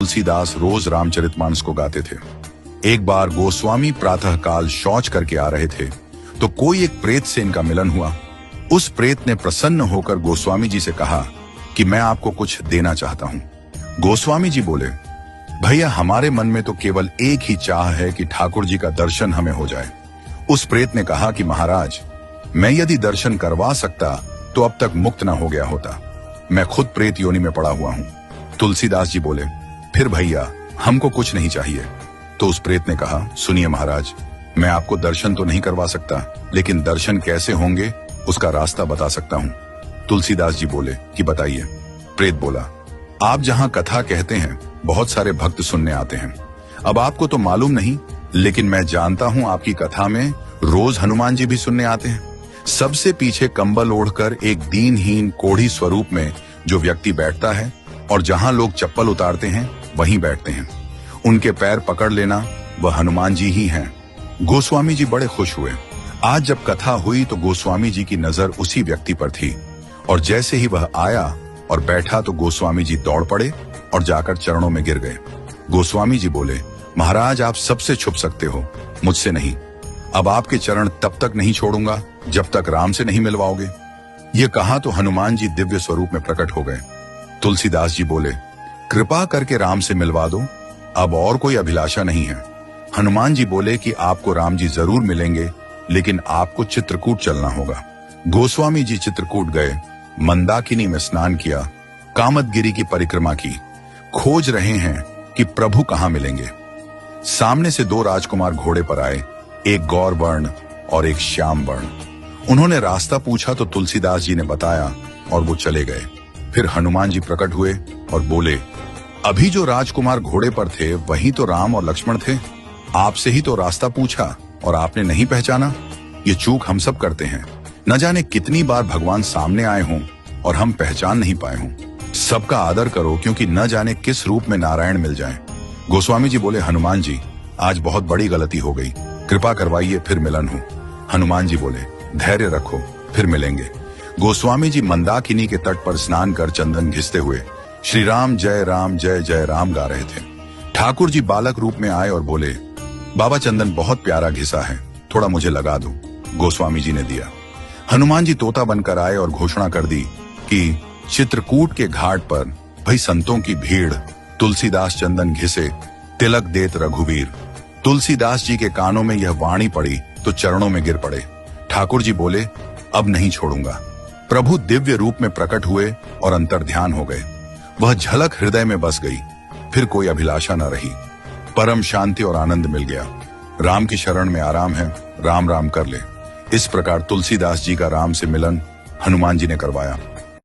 तुलसीदास रोज रामचरितमानस को गाते थे। एक बार गोस्वामी प्रातःकाल शौच करके आ रहे थे तो कोई एक प्रेत से इनका मिलन हुआ। उस प्रेत ने प्रसन्न होकर गोस्वामी जी से कहा कि मैं आपको कुछ देना चाहता हूं। गोस्वामी जी बोले, भैया हमारे मन में तो केवल एक ही चाह है कि ठाकुर जी का दर्शन हमें हो जाए। उस प्रेत ने कहा कि महाराज, मैं यदि दर्शन करवा सकता तो अब तक मुक्त न हो गया होता। मैं खुद प्रेत योनि में पड़ा हुआ हूं। तुलसीदास जी बोले, फिर भैया हमको कुछ नहीं चाहिए। तो उस प्रेत ने कहा, सुनिए महाराज, मैं आपको दर्शन तो नहीं करवा सकता, लेकिन दर्शन कैसे होंगे उसका रास्ता बता सकता हूं। तुलसीदास जी बोले कि बताइए। प्रेत बोला, आप जहां कथा कहते हैं बहुत सारे भक्त सुनने आते हैं। अब आपको तो मालूम नहीं, लेकिन मैं जानता हूं आपकी कथा में रोज हनुमान जी भी सुनने आते हैं। सबसे पीछे कंबल ओढ़कर एक दीनहीन कोढ़ी स्वरूप में जो व्यक्ति बैठता है और जहां लोग चप्पल उतारते हैं वहीं बैठते हैं। उनके पैर पकड़ लेना वह हनुमान जी ही हैं। गोस्वामी जी बड़े खुश हुए। आज जब कथा हुई तो गोस्वामी जी की नजर उसी व्यक्ति पर थी और जैसे ही वह आया और बैठा तो गोस्वामी जी दौड़ पड़े और जाकर चरणों में गिर गए। गोस्वामी जी बोले, महाराज आप सबसे छुप सकते हो, मुझसे नहीं। अब आपके चरण तब तक नहीं छोड़ूंगा जब तक राम से नहीं मिलवाओगे। ये कहा तो हनुमान जी दिव्य स्वरूप में प्रकट हो गए। तुलसीदास जी बोले, कृपा करके राम से मिलवा दो, अब और कोई अभिलाषा नहीं है। हनुमान जी बोले कि आपको राम जी जरूर मिलेंगे, लेकिन आपको चित्रकूट चलना होगा। गोस्वामी जी चित्रकूट गए, मंदाकिनी में स्नान किया, कामदगिरी की परिक्रमा की, खोज रहे हैं कि प्रभु कहां मिलेंगे। सामने से दो राजकुमार घोड़े पर आए, एक गौर वर्ण और एक श्याम वर्ण। उन्होंने रास्ता पूछा तो तुलसीदास जी ने बताया और वो चले गए। फिर हनुमान जी प्रकट हुए और बोले, अभी जो राजकुमार घोड़े पर थे वही तो राम और लक्ष्मण थे। आपसे ही तो रास्ता पूछा और आपने नहीं पहचाना। ये चूक हम सब करते हैं। न जाने कितनी बार भगवान सामने आए हों और हम पहचान नहीं पाए हों। सबका आदर करो, क्योंकि न जाने किस रूप में नारायण मिल जाएं। गोस्वामी जी बोले, हनुमान जी आज बहुत बड़ी गलती हो गई, कृपा करवाइए फिर मिलन हो। हनुमान जी बोले, धैर्य रखो, फिर मिलेंगे। गोस्वामी जी मंदाकिनी के तट पर स्नान कर चंदन घिसते हुए श्री राम जय जय राम गा रहे थे। ठाकुर जी बालक रूप में आए और बोले, बाबा चंदन बहुत प्यारा घिसा है, थोड़ा मुझे लगा दो। गोस्वामी जी ने दिया। हनुमान जी तोता बनकर आए और घोषणा कर दी कि चित्रकूट के घाट पर भई संतों की भीड़, तुलसीदास चंदन घिसे, तिलक देत रघुवीर। तुलसीदास जी के कानों में यह वाणी पड़ी तो चरणों में गिर पड़े। ठाकुर जी बोले, अब नहीं छोड़ूंगा। प्रभु दिव्य रूप में प्रकट हुए और अंतर्ध्यान हो गए। वह झलक हृदय में बस गई। फिर कोई अभिलाषा न रही। परम शांति और आनंद मिल गया। राम की शरण में आराम है, राम राम कर ले। इस प्रकार तुलसीदास जी का राम से मिलन हनुमान जी ने करवाया।